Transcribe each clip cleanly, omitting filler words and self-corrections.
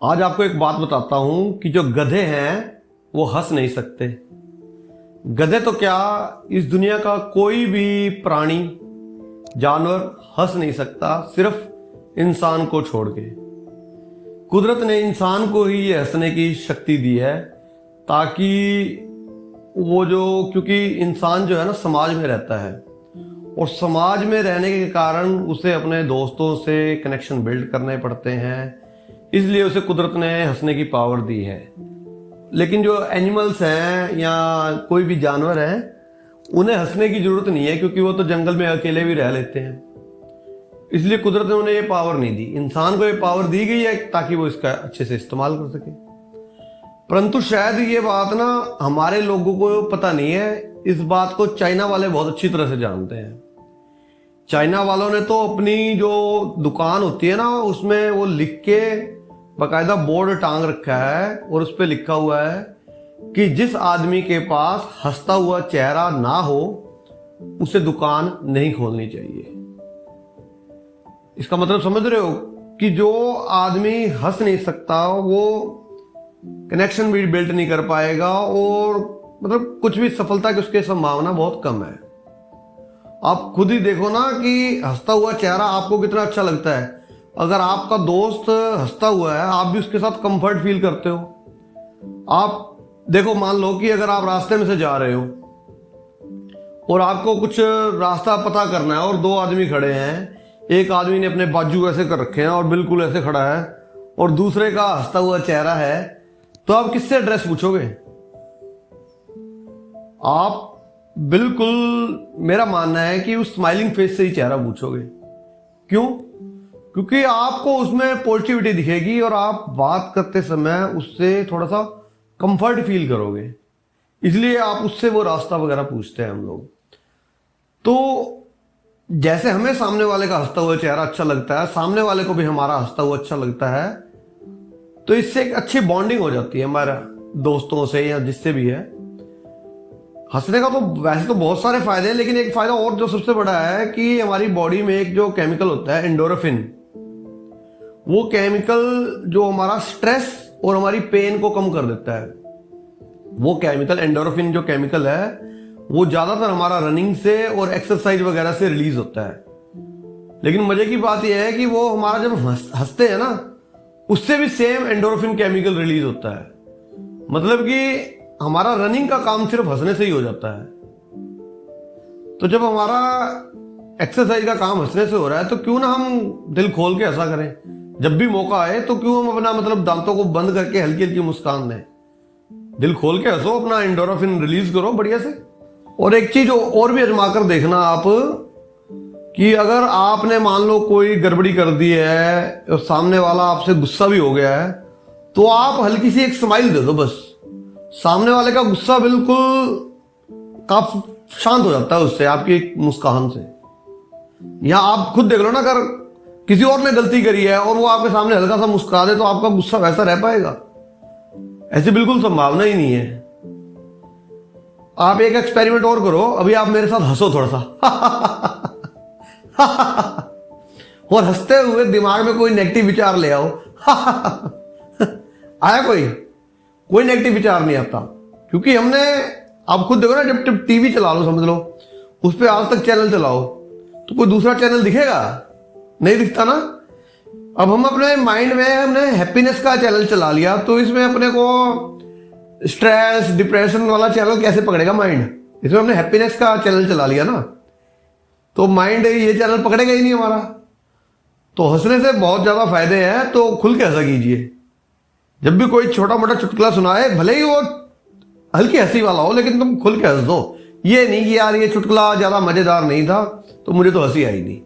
आज आपको एक बात बताता हूं कि जो गधे हैं वो हंस नहीं सकते। गधे तो क्या, इस दुनिया का कोई भी प्राणी जानवर हंस नहीं सकता, सिर्फ इंसान को छोड़ के। कुदरत ने इंसान को ही ये हंसने की शक्ति दी है, ताकि क्योंकि इंसान जो है ना समाज में रहता है, और समाज में रहने के कारण उसे अपने दोस्तों से कनेक्शन बिल्ड करने पड़ते हैं, इसलिए उसे कुदरत ने हंसने की पावर दी है। लेकिन जो एनिमल्स हैं या कोई भी जानवर है, उन्हें हंसने की जरूरत नहीं है, क्योंकि वो तो जंगल में अकेले भी रह लेते हैं। इसलिए कुदरत ने उन्हें ये पावर नहीं दी। इंसान को ये पावर दी गई है ताकि वो इसका अच्छे से इस्तेमाल कर सके। परंतु शायद ये बात ना हमारे लोगों को पता नहीं है। इस बात को चाइना वाले बहुत अच्छी तरह से जानते हैं। चाइना वालों ने तो अपनी जो दुकान होती है ना, उसमें वो लिख के बाकायदा बोर्ड टांग रखा है, और उस पर लिखा हुआ है कि जिस आदमी के पास हंसता हुआ चेहरा ना हो उसे दुकान नहीं खोलनी चाहिए। इसका मतलब समझ रहे हो कि जो आदमी हंस नहीं सकता वो कनेक्शन भी बिल्ड नहीं कर पाएगा, और मतलब कुछ भी सफलता की उसकी संभावना बहुत कम है। आप खुद ही देखो ना कि हंसता हुआ चेहरा आपको कितना अच्छा लगता है। अगर आपका दोस्त हंसता हुआ है, आप भी उसके साथ कंफर्ट फील करते हो। आप देखो, मान लो कि अगर आप रास्ते में से जा रहे हो और आपको कुछ रास्ता पता करना है, और दो आदमी खड़े हैं। एक आदमी ने अपने बाजू ऐसे कर रखे हैं और बिल्कुल ऐसे खड़ा है, और दूसरे का हंसता हुआ चेहरा है, तो आप किससे एड्रेस पूछोगे? आप बिल्कुल, मेरा मानना है कि उस स्माइलिंग फेस से ही चेहरा पूछोगे। क्यों? क्योंकि आपको उसमें पॉजिटिविटी दिखेगी और आप बात करते समय उससे थोड़ा सा कंफर्ट फील करोगे, इसलिए आप उससे वो रास्ता वगैरह पूछते हैं हम लोग। तो जैसे हमें सामने वाले का हंसता हुआ चेहरा अच्छा लगता है, सामने वाले को भी हमारा हंसता हुआ अच्छा लगता है, तो इससे एक अच्छी बॉन्डिंग हो जाती है हमारा दोस्तों से या जिससे भी है। हंसने का तो वैसे तो बहुत सारे फायदे हैं, लेकिन एक फायदा और जो सबसे बड़ा है कि हमारी बॉडी में एक जो केमिकल होता है एंडोर्फिन, वो केमिकल जो हमारा स्ट्रेस और हमारी पेन को कम कर देता है। वो केमिकल एंडोर्फिन जो केमिकल है, वो ज्यादातर हमारा रनिंग से और एक्सरसाइज वगैरह से रिलीज होता है। लेकिन मजे की बात यह है कि वो हमारा जब हंसते हैं ना, उससे भी सेम एंडोर्फिन केमिकल रिलीज होता है। मतलब कि हमारा रनिंग का काम सिर्फ हंसने से ही हो जाता है। तो जब हमारा एक्सरसाइज का काम हंसने से हो रहा है, तो क्यों ना हम दिल खोल के हंसा करें। जब भी मौका आए तो क्यों हम अपना दांतों को बंद करके हल्की हल्की मुस्कान दें। दिल खोल के हंसो, अपना एंडोर्फिन रिलीज करो बढ़िया से। और एक चीज और भी आजमा कर देखना आप, कि अगर आपने मान लो कोई गड़बड़ी कर दी है और सामने वाला आपसे गुस्सा भी हो गया है, तो आप हल्की सी एक स्माइल दे दो बस। सामने वाले का गुस्सा बिल्कुल काफी शांत हो जाता है उससे, आपकी एक मुस्कान से। या आप खुद देख लो ना, अगर किसी और ने गलती करी है और वो आपके सामने हल्का सा मुस्कुरा दे, तो आपका गुस्सा वैसा रह पाएगा? ऐसी बिल्कुल संभावना ही नहीं है। आप एक एक्सपेरिमेंट और करो, अभी आप मेरे साथ हंसो थोड़ा सा और हंसते हुए दिमाग में कोई नेगेटिव विचार ले आओ आया कोई नेगेटिव विचार नहीं आता, क्योंकि हमने, आप खुद देखो ना, जब टीवी चला लो, समझ लो उस पर आज तक चैनल चलाओ, तो कोई दूसरा चैनल दिखेगा? नहीं दिखता ना। अब हम अपने माइंड में हमने हैप्पीनेस का चैनल चला लिया, तो इसमें अपने को स्ट्रेस डिप्रेशन वाला चैनल कैसे पकड़ेगा माइंड? इसमें हमने हैप्पीनेस का चैनल चला लिया ना, तो माइंड ये चैनल पकड़ेगा ही नहीं हमारा। तो हंसने से बहुत ज्यादा फायदे हैं, तो खुल के हंसा कीजिए। जब भी कोई छोटा मोटा चुटकुला सुनाए, भले ही वो हल्की हंसी वाला हो, लेकिन तुम खुल के हंस दो। ये नहीं कि यार ये चुटकुला ज्यादा मजेदार नहीं था तो मुझे तो हंसी आई नहीं।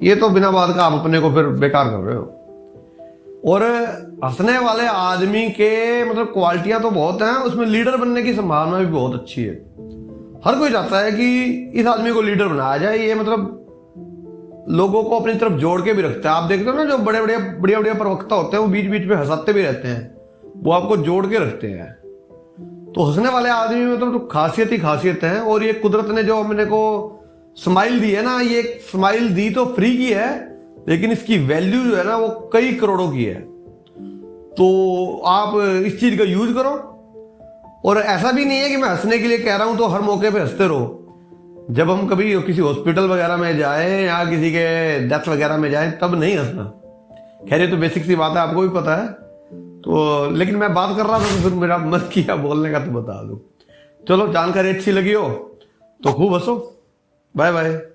ये तो बिना बात का आप अपने को फिर बेकार कर रहे हो। और हंसने वाले आदमी के क्वालिटियां तो बहुत हैं, उसमें लीडर बनने की संभावना भी बहुत अच्छी है। हर कोई चाहता है कि इस आदमी को लीडर बनाया जाए। ये लोगों को अपनी तरफ जोड़ के भी रखता है। आप देखते हो ना, जो बड़े बढ़िया प्रवक्ता होते हैं, वो बीच बीच में हंसाते भी रहते हैं, वो आपको जोड़ के रखते हैं। तो हंसने वाले आदमी में तो खासियत ही खासियत है। और ये कुदरत ने जो मैंने को स्माइल दी है ना, ये स्माइल दी तो फ्री की है, लेकिन इसकी वैल्यू जो है ना वो कई करोड़ों की है। तो आप इस चीज़ का यूज करो। और ऐसा भी नहीं है कि मैं हंसने के लिए कह रहा हूं तो हर मौके पे हंसते रहो। जब हम कभी किसी हॉस्पिटल वगैरह में जाए या किसी के डेथ वगैरह में जाए तब नहीं हंसना। खैर ये तो बेसिक सी बात है, आपको भी पता है। तो लेकिन मैं बात कर रहा था तो फिर मेरा मन किया बोलने का, तो बता दूं। चलो, जानकारी अच्छी लगी हो तो खूब हंसो। Bye bye.